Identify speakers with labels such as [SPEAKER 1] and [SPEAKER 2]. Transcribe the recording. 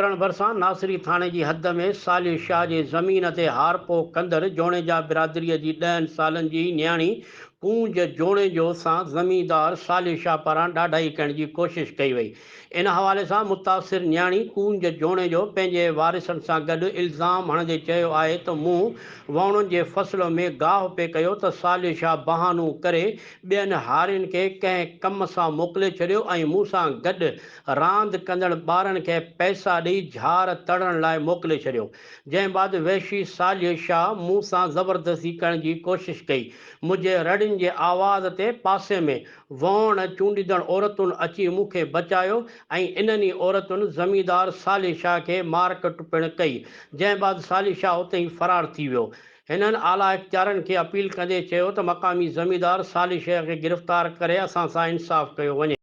[SPEAKER 1] करण भरिसां नासिरी थाणे जी हद में सालिह शाह जे ज़मीन ते हारपो कंदड़ जोणेजा बिरादरीअ जी 10 सालनि जी न्याणी कूंज जोणेजो सां ज़मींदार सालिह शाह पारां ॾाढाई करण जी कोशिशि कई वई। इन हवाले सां मुतासिर न्याणी कूंज जोणेजो पंहिंजे वारिसनि सां गॾु इल्ज़ाम हणंदे चयो आहे त मूं वणुनि जे फ़सुल में गाहु पे कयो त सालिह शाह बहानो करे ॿियनि हारियुनि खे कंहिं कम सां मोकिले छॾियो ऐं मूं सां गॾु रांदि कंदड़ ॿारनि खे पैसा ॾेई झार तड़ण लाइ मोकिले छॾियो। जंहिं बाद वैशी सालिह शाह मूं सां ज़बरदस्ती करण जी कोशिशि कई। मुंहिंजे रड़ियुनि जे आवाज़ ते पासे में वण चूंडींदड़ औरतुनि अची मूंखे बचायो ऐं इन्हनि औरतुनि ज़मींदार सालिह शाह खे मारकुट पिणु कई। जंहिं बाद सालिह शाह उते ई फ़रार थी वियो। हिननि आला इख़्तियारनि खे अपील कंदे चयो त मक़ामी ज़मींदार सालिह शाह खे गिरफ़्तार करे असां सां इंसाफ़ कयो वञे।